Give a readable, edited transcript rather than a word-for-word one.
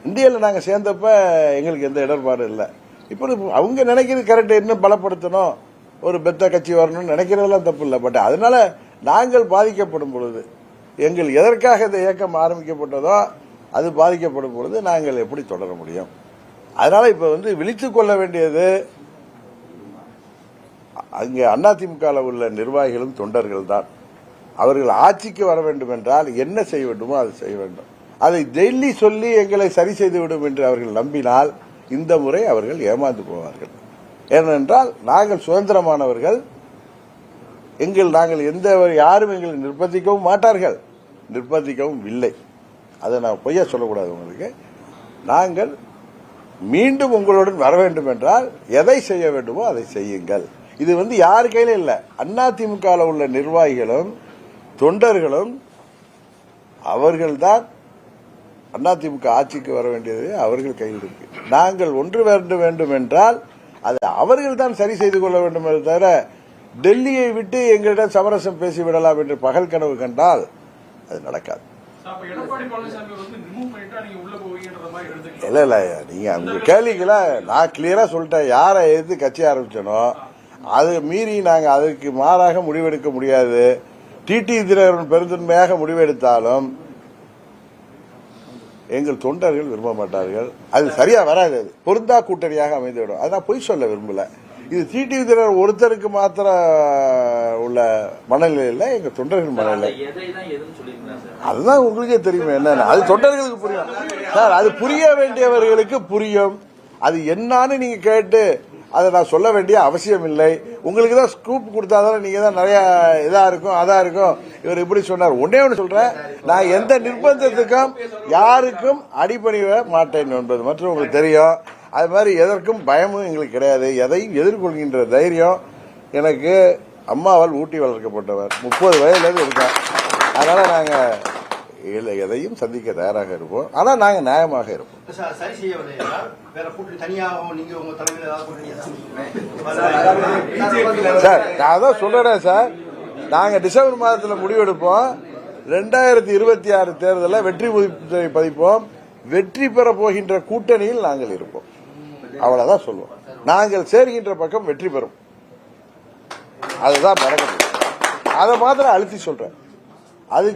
இந்தியாவில் நாங்கள் சேர்ந்தப்ப எங்களுக்கு எந்த இடர்பாடும் இல்லை. இப்போ அவங்க நினைக்கிறது கரெக்ட், இன்னும் பலப்படுத்தணும், ஒரு பெத்த கட்சி வரணும்னு நினைக்கிறதெல்லாம் தப்பு இல்லை. பட் அதனால நாங்கள் பாதிக்கப்படும் பொழுது, எங்கள் எதற்காக இந்த இயக்கம் ஆரம்பிக்கப்பட்டதோ அது பாதிக்கப்படும் பொழுது நாங்கள் எப்படி தொடர முடியும்? அதனால இப்ப விழித்துக் கொள்ள வேண்டியது அங்கே அதிமுக உள்ள நிர்வாகிகளும் தொண்டர்கள் தான். அவர்கள் ஆட்சிக்கு வர வேண்டும் என்றால் என்ன செய்ய வேண்டுமோ அதை செய்ய வேண்டும். அதை டெல்லி சொல்லி எங்களை சரி செய்துவிடும் என்று அவர்கள் நம்பினால் இந்த முறை அவர்கள் ஏமாந்து போவார்கள். ஏனென்றால் நாங்கள் சுதந்திரமானவர்கள், நாங்கள் எந்த யாரும் எங்களை நிர்பந்திக்கவும் மாட்டார்கள், நிர்பந்திக்கவும் இல்லை. அதை நான் பொய்யா சொல்லக்கூடாது உங்களுக்கு. நாங்கள் மீண்டும் உங்களுடன் வர வேண்டும் என்றால் எதை செய்ய வேண்டுமோ அதை செய்யுங்கள். இது யாரு கையில இல்ல, அதிமுக உள்ள நிர்வாகிகளும் தொண்டர்களும் அவர்கள்தான் அதிமுக ஆட்சிக்கு வர வேண்டியது அவர்கள் கையில் இருக்கு. நாங்கள் ஒன்று வேண்டும் என்றால் அதை அவர்கள் தான் சரி செய்து கொள்ள வேண்டும் தவிர டெல்லியை விட்டு எங்களிடம் சமரசம் பேசிவிடலாம் என்று பகல் கனவு கண்டால் அது நடக்காது. இல்ல இல்ல, நீங்க அந்த கேள்விகளை நான் கிளியரா சொல்லிட்டேன். யாரை எதிர்த்து கட்சி ஆரம்பிச்சனோ அது மீறி நாங்க அதுக்கு மாறாக முடிவெடுக்க முடியாது. டிடி தினகரன் பெருந்தன்மையாக முடிவெடுத்தாலும் எங்கள் தொண்டர்கள் விரும்ப மாட்டார்கள். அது சரியா வராது, அது பொருந்தா கூட்டணியாக அமைந்துவிடும். அதை நான் பொய் சொல்ல விரும்பல. இது டிடி தினகரன் ஒருத்தருக்கு மாத்திர உள்ள மனநிலை இல்லை, எங்க தொண்டர்கள் மனநிலை. அதுதான் உங்களுக்கே தெரியுமே என்னன்னு. அது தொண்டர்களுக்கு புரியும் சார், அது புரிய வேண்டியவர்களுக்கு புரியும். அது என்னன்னு நீங்க கேட்டு அதை நான் சொல்ல வேண்டிய அவசியம் இல்லை. உங்களுக்கு தான் ஸ்கூப் கொடுத்தாதானே நீங்க தான் நிறைய இதா இருக்கும் அதா இருக்கும். இவர் இப்படி சொன்னார். ஒன்னே ஒன்று சொல்றேன், நான் எந்த நிர்பந்தத்துக்கும் யாருக்கும் அடிபணிய மாட்டேன் என்பது மற்றும் உங்களுக்கு தெரியும். அது மாதிரி எதற்கும் பயமும் எங்களுக்கு கிடையாது. எதையும் எதிர்கொள்கின்ற தைரியம் எனக்கு அம்மாவால் ஊட்டி வளர்க்கப்பட்டவர். 30 வயதுல இருக்கேன். அதனால நாங்க எதையும் சந்திக்க தயாராக இருப்போம். ஆனா நாங்க நியாயமாக இருப்போம். சார் நான் தான் சொல்றேன் சார், நாங்க டிசம்பர் மாதத்தில் முடிவெடுப்போம். 2026 தேர்தலில் வெற்றி பதிப்போம். வெற்றி பெற போகின்ற கூட்டணியில் நாங்கள் இருப்போம். அவ்வளவுதான் சொல்லுவோம். நாங்கள் சேர்கின்ற பக்கம் வெற்றி பெறும். அதுதான் நடக்குது. அதை மாத்திரம் அழுத்தி சொல்றேன். அது